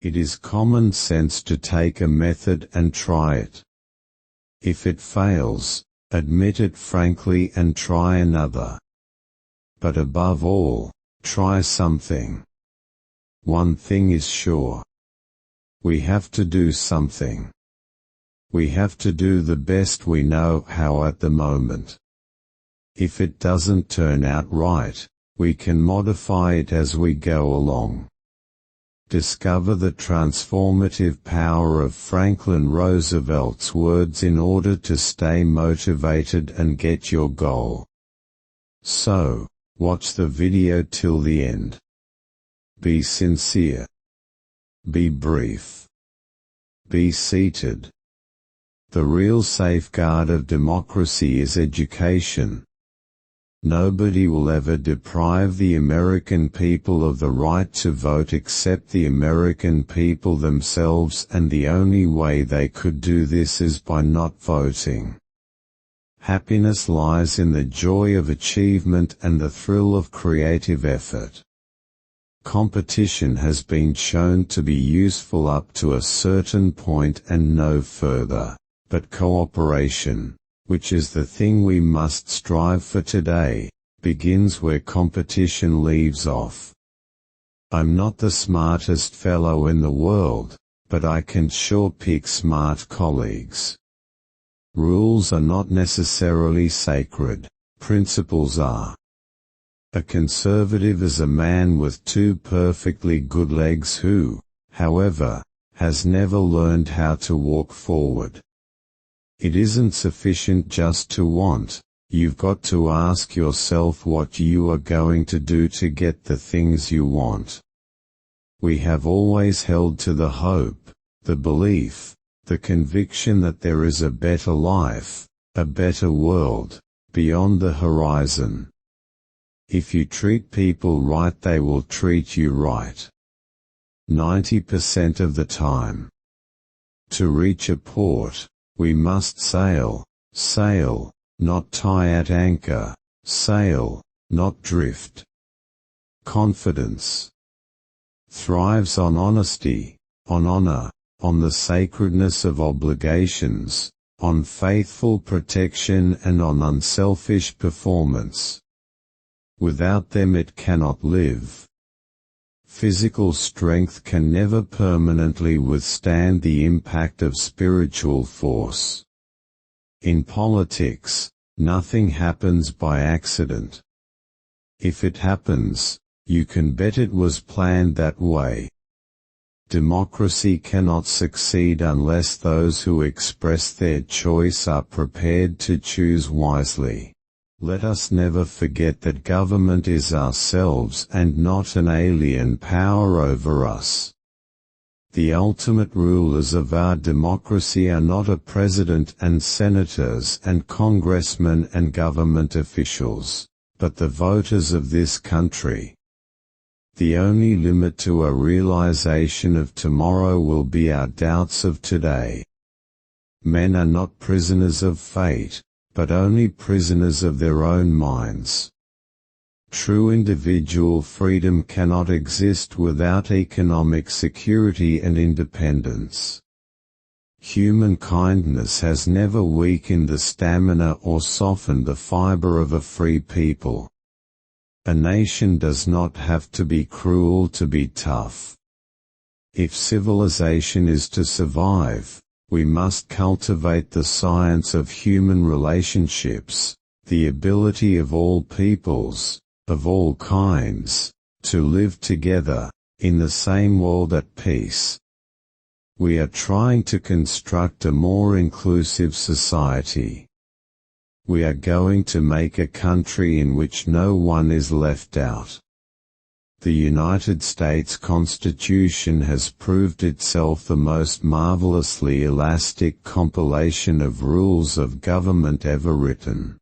It is common sense to take a method and try it. If it fails, admit it frankly and try another. But above all, try something. One thing is sure. We have to do something. We have to do the best we know how at the moment. If it doesn't turn out right, we can modify it as we go along. Discover the transformative power of Franklin Roosevelt's words in order to stay motivated and get your goal. So, watch the video till the end. Be sincere. Be brief. Be seated. The real safeguard of democracy is education. Nobody will ever deprive the American people of the right to vote except the American people themselves, and the only way they could do this is by not voting. Happiness lies in the joy of achievement and the thrill of creative effort. Competition has been shown to be useful up to a certain point and no further, but cooperation, which is the thing we must strive for today, begins where competition leaves off. I'm not the smartest fellow in the world, but I can sure pick smart colleagues. Rules are not necessarily sacred, principles are. A conservative is a man with two perfectly good legs who, however, has never learned how to walk forward. It isn't sufficient just to want, you've got to ask yourself what you are going to do to get the things you want. We have always held to the hope, the belief, the conviction that there is a better life, a better world, beyond the horizon. If you treat people right, they will treat you right. 90% of the time. To reach a port, we must sail, not tie at anchor, sail, not drift. Confidence thrives on honesty, on honor, on the sacredness of obligations, on faithful protection and on unselfish performance. Without them it cannot live. Physical strength can never permanently withstand the impact of spiritual force. In politics, nothing happens by accident. If it happens, you can bet it was planned that way. Democracy cannot succeed unless those who express their choice are prepared to choose wisely. Let us never forget that government is ourselves and not an alien power over us. The ultimate rulers of our democracy are not a president and senators and congressmen and government officials, but the voters of this country. The only limit to a realization of tomorrow will be our doubts of today. Men are not prisoners of fate, but only prisoners of their own minds. True individual freedom cannot exist without economic security and independence. Human kindness has never weakened the stamina or softened the fiber of a free people. A nation does not have to be cruel to be tough. If civilization is to survive, we must cultivate the science of human relationships, the ability of all peoples, of all kinds, to live together, in the same world at peace. We are trying to construct a more inclusive society. We are going to make a country in which no one is left out. The United States Constitution has proved itself the most marvelously elastic compilation of rules of government ever written.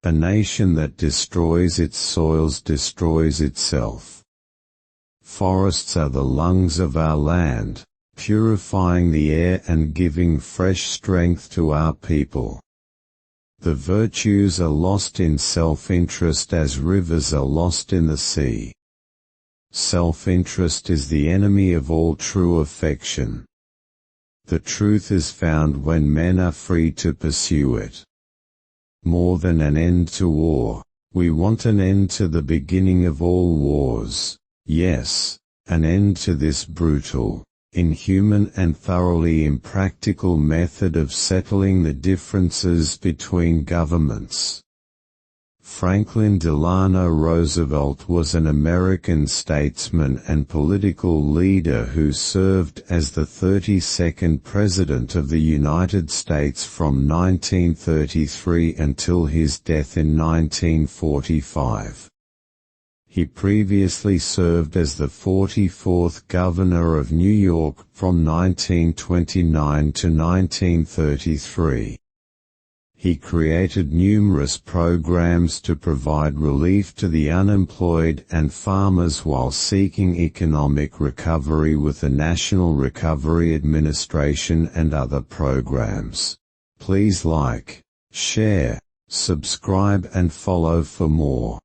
A nation that destroys its soils destroys itself. Forests are the lungs of our land, purifying the air and giving fresh strength to our people. The virtues are lost in self-interest as rivers are lost in the sea. Self-interest is the enemy of all true affection. The truth is found when men are free to pursue it. More than an end to war, we want an end to the beginning of all wars. Yes, an end to this brutal, inhuman and thoroughly impractical method of settling the differences between governments. Franklin Delano Roosevelt was an American statesman and political leader who served as the 32nd President of the United States from 1933 until his death in 1945. He previously served as the 44th Governor of New York from 1929 to 1933. He created numerous programs to provide relief to the unemployed and farmers while seeking economic recovery with the National Recovery Administration and other programs. Please like, share, subscribe and follow for more.